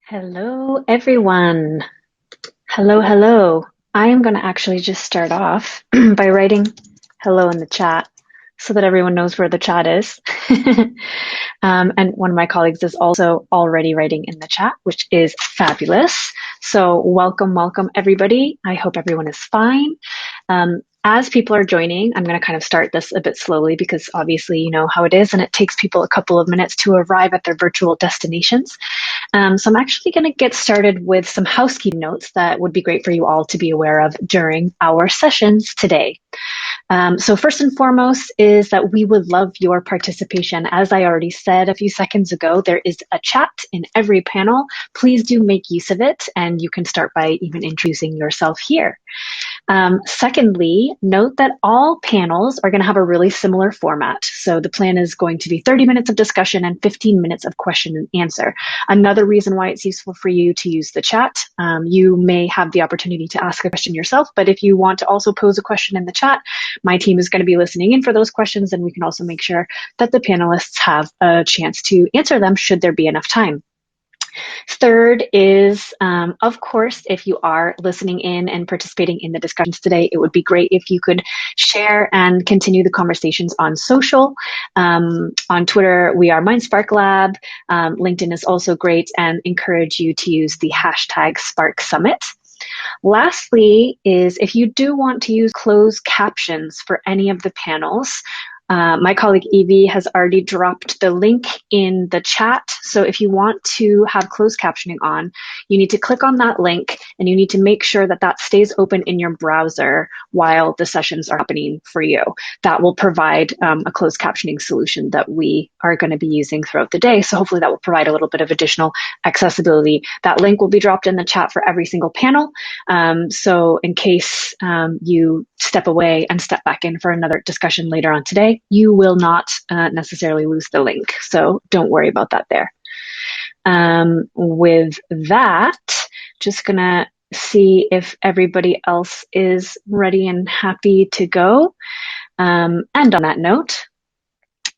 Hello, everyone. Hello, hello. I am going to actually just start off by writing hello in the chat so that everyone knows where the chat is. And one of my colleagues is also already writing in the chat, which is fabulous. So welcome, welcome, everybody. I hope everyone is fine. As people are joining, I'm going to kind of start this a bit slowly because obviously you know how it is and it takes people a couple of minutes to arrive at their virtual destinations. So I'm actually going to get started with some housekeeping notes that would be great for you all to be aware of during our sessions today. So first and foremost is that we would love your participation. As I already said a few seconds ago, there is a chat in every panel. Please do make use of it, and you can start by even introducing yourself here. Secondly, note that all panels are going to have a really similar format. So the plan is going to be 30 minutes of discussion and 15 minutes of question and answer. Another reason why it's useful for you to use the chat, you may have the opportunity to ask a question yourself, but if you want to also pose a question in the chat, my team is going to be listening in for those questions, and we can also make sure that the panelists have a chance to answer them should there be enough time. Third is, of course, if you are listening in and participating in the discussions today, it would be great if you could share and continue the conversations on social. On Twitter, we are MindSpark Lab. LinkedIn is also great, and encourage you to use the hashtag SparkSummit. Lastly is if you do want to use closed captions for any of the panels, my colleague Evie has already dropped the link in the chat. So if you want to have closed captioning on, you need to click on that link and you need to make sure that that stays open in your browser while the sessions are happening for you. That will provide a closed captioning solution that we are going to be using throughout the day. So hopefully that will provide a little bit of additional accessibility. That link will be dropped in the chat for every single panel. So in case you step away and step back in for another discussion later on today, you will not necessarily lose the link. So don't worry about that there. With that, just gonna see if everybody else is ready and happy to go. And on that note,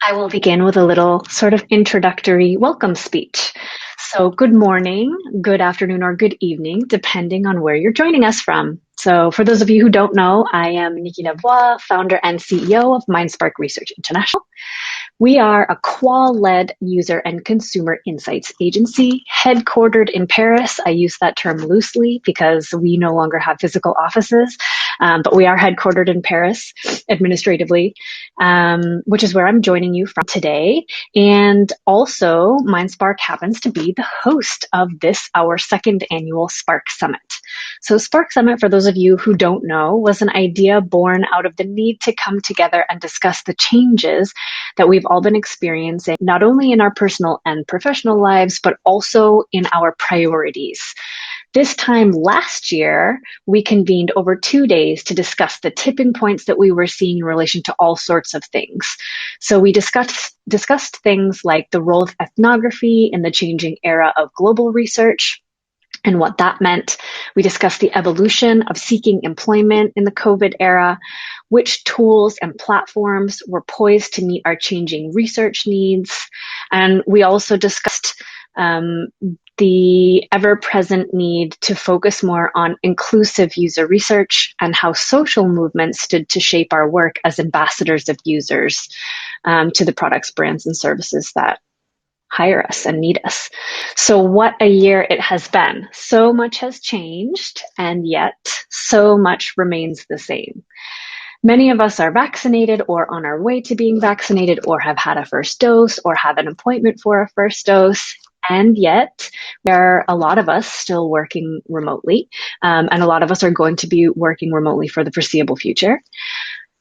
I will begin with a little sort of introductory welcome speech. So good morning, good afternoon, or good evening, depending on where you're joining us from. So for those of you who don't know, I am Nikki Lavoie, founder and CEO of MindSpark Research International. We are a qual-led user and consumer insights agency headquartered in Paris. I use that term loosely because we no longer have physical offices, but we are headquartered in Paris administratively, which is where I'm joining you from today. And also, MindSpark happens to be the host of this, our second annual Spark Summit. So Spark Summit, for those of you who don't know, was an idea born out of the need to come together and discuss the changes that we've all been experiencing, not only in our personal and professional lives, but also in our priorities. This time last year, we convened over 2 days to discuss the tipping points that we were seeing in relation to all sorts of things. So we discussed things like the role of ethnography in the changing era of global research and what that meant. We discussed the evolution of seeking employment in the COVID era, which tools and platforms were poised to meet our changing research needs. And we also discussed the ever-present need to focus more on inclusive user research and how social movements stood to shape our work as ambassadors of users to the products, brands, and services that hire us and need us. So what a year it has been. So much has changed, and yet so much remains the same. Many of us are vaccinated or on our way to being vaccinated or have had a first dose or have an appointment for a first dose. And yet there are a lot of us still working remotely, and a lot of us are going to be working remotely for the foreseeable future.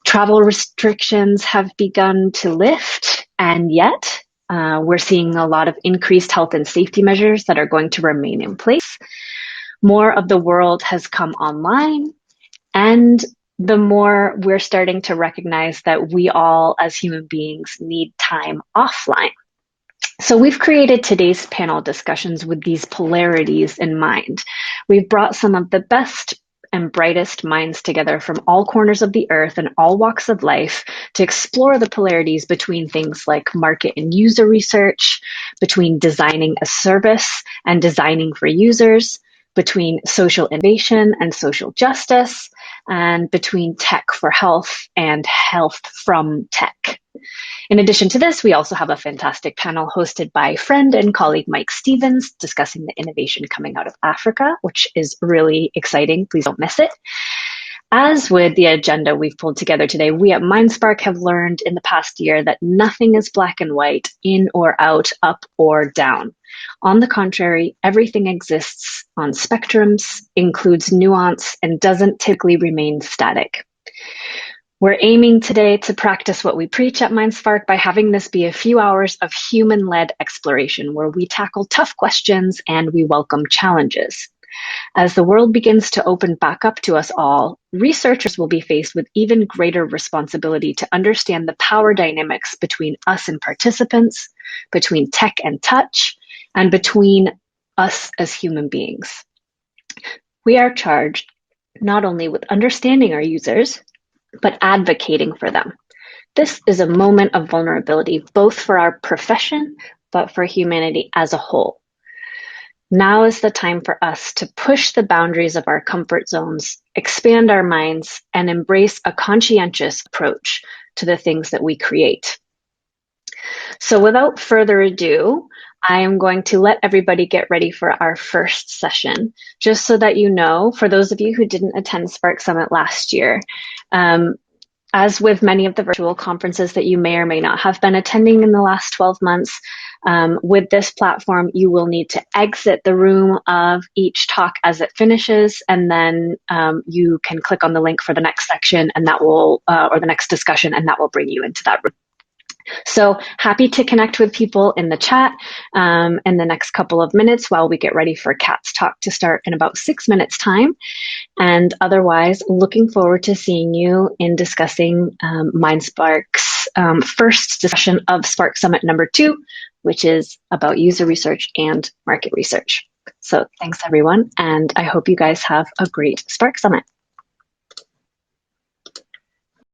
Travel restrictions have begun to lift, and yet we're seeing a lot of increased health and safety measures that are going to remain in place. More of the world has come online, and the more we're starting to recognize that we all as human beings need time offline. So we've created today's panel discussions with these polarities in mind. We've brought some of the best and brightest minds together from all corners of the earth and all walks of life to explore the polarities between things like market and user research, between designing a service and designing for users, between social innovation and social justice, and between tech for health and health from tech. In addition to this, we also have a fantastic panel hosted by friend and colleague Mike Stevens discussing the innovation coming out of Africa, which is really exciting. Please don't miss it. As with the agenda we've pulled together today, we at MindSpark have learned in the past year that nothing is black and white, in or out, up or down. On the contrary, everything exists on spectrums, includes nuance, and doesn't typically remain static. We're aiming today to practice what we preach at MindSpark by having this be a few hours of human-led exploration where we tackle tough questions and we welcome challenges. As the world begins to open back up to us all, researchers will be faced with even greater responsibility to understand the power dynamics between us and participants, between tech and touch, and between us as human beings. We are charged not only with understanding our users, but advocating for them. This is a moment of vulnerability, both for our profession, but for humanity as a whole. Now is the time for us to push the boundaries of our comfort zones, expand our minds, and embrace a conscientious approach to the things that we create. So without further ado, I am going to let everybody get ready for our first session, just so that you know, for those of you who didn't attend SparkSummit last year, as with many of the virtual conferences that you may or may not have been attending in the last 12 months, with this platform, you will need to exit the room of each talk as it finishes, and then you can click on the link for the next section, and that will, or the next discussion, and that will bring you into that room. So happy to connect with people in the chat in the next couple of minutes while we get ready for Kat's talk to start in about 6 minutes time. And otherwise, looking forward to seeing you in discussing MindSpark's first discussion of Spark Summit number 2, which is about user research and market research. So thanks everyone, and I hope you guys have a great Spark Summit.